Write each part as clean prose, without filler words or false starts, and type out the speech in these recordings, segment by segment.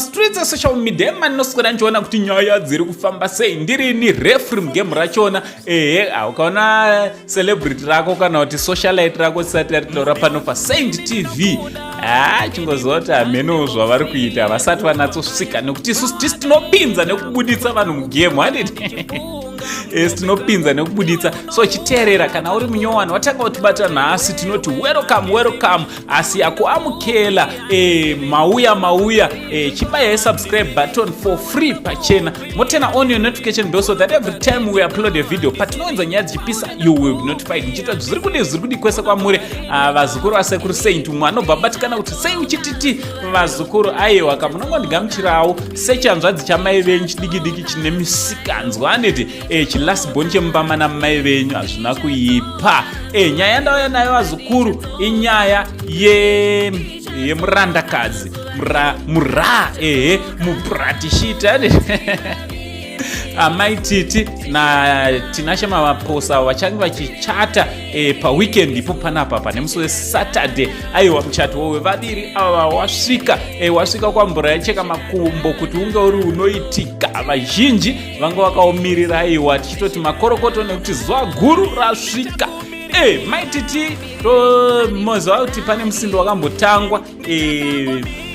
Streets social media manoswera nchiona kuti nyaya dziri kufamba sei ndirini referee game rachona ukaona celebrity rako kana kuti socialite rako tisati ritaura pano pa sDiaries chingozoti ameno zvavari kuita vasati vanatsosvika nekuti isusu tisi tinopinza nekubuditsa vanhu mugame handiti tinopinza nekubuditsa so chiteerera kana uri munyowani watanga kutibata nhasi tinoti welcome asi akuamukela mauya chibayai subscribe button for free pachena motena on your notification bell so that every time we upload a video patinoenza nyaya dzichipisa you will be notified nchita zviri kudi kwese kwamuri vazukuru vasekuru saint umwe anobva batikana kuti sei uchititi vazukuru aiwa kamunongondigamuchirawo sechanzvadzi chamai venyu chidiki chine misikanzwa handiti chilasiboni chemubamana mai venyu hazvina kuipa nyaya yandauya nayo vazukuru inyaya yemurandakadzi mubratishita amaititi na Tinashe Maphosa vachange vachichata paweekend ipo panapa pane musi weSaturday aiwa muchato wevaviri ava wasvika kwambura yacheka makumbo kuti unge uri unoitika vazhinji vanga vakaumirira aiwa tichitoti makorokoto nekuti zuva guru rasvika maititi tomoziva kuti pane musindo wakambotangwa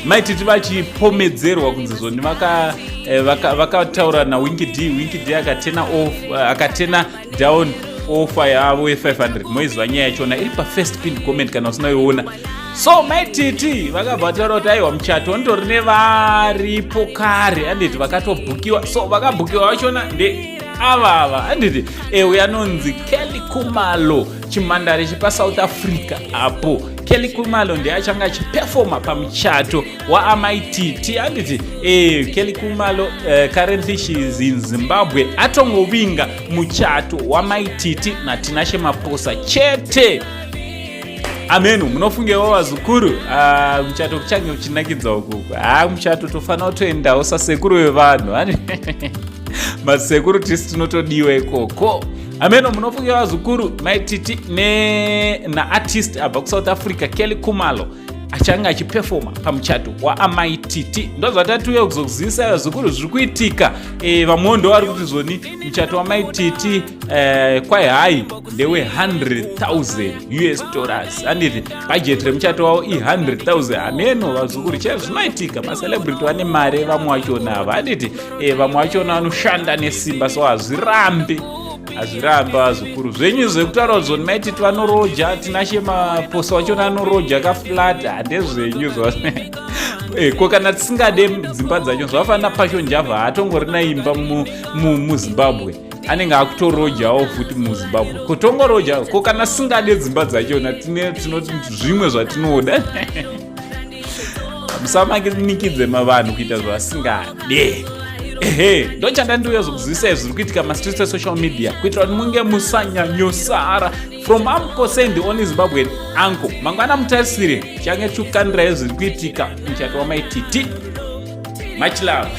maititi vachipomedzerwa kunzi zvoni vakataura naWinky D akatena down offer yavo ye500 moizwa nyaya yachona iri pafirst pinned comment kana usinoiona so maititi vakabva vataura kuti aiwa muchato ndori nevaripo kare handiti vakatobhukiwa so vakabhukiwa vachona ava handiti uyanonzi Khumalo chimhandare chepasouth Africa apo Khumalo ndiye achanga achiperforma pamuchato waamaititi handiti Khumalo currently she is in Zimbabwe atongovinga muchato wamaititi naTinashe Maphosa chete ameno munofungewo vazukuru muchato kuchange uchinakidza ukuku muchato tofanira kutoendawo sasekuru vevanhu masekuru tisi tinotodiwa ikoko ameno munofungewo vazukuru maititi naartist abva kuSouth Africa Khumalo achanga achiperforma pamuchato waamaititi ndozvatatuya kuzokuzivisa vazukuru zviri kuitika vamwe ndovari kuti zvoni muchato wamaititi kwai hai ndewe $100,000 handiti bajeti remuchato wavo i$100,000 ameno vazukuru chaivo zvinoitika macelebrity vane mari vamwe vachona ava handiti vamwe vachona vanoshanda nesimba so hazvirambi vazukuru zvenyu zvekutaura zvoni maititi vanoroja Tinashe Maphosa vachona vanoroja kaflat handezvenyu ko kana tisingade dzimba dzacho zvavafanira pasho njavha haatongori naimba muZimbabwe anenge akutorojawo futi muZimbabwe kutongoroja ko kana tisingade dzimba dzachona tinoti zvimwe zvatinoda musamanikidze mavanhu kuita zvavasingade ndochanda ndiuya zokuzivisa zviri kuitika mastreets esocial media kuitira kuti munge musanyanyosara from Uncle Sandy on Zimbabwe Uncle mangwana mutarisire change chukanira zviri kuitika muchato wamaititi much love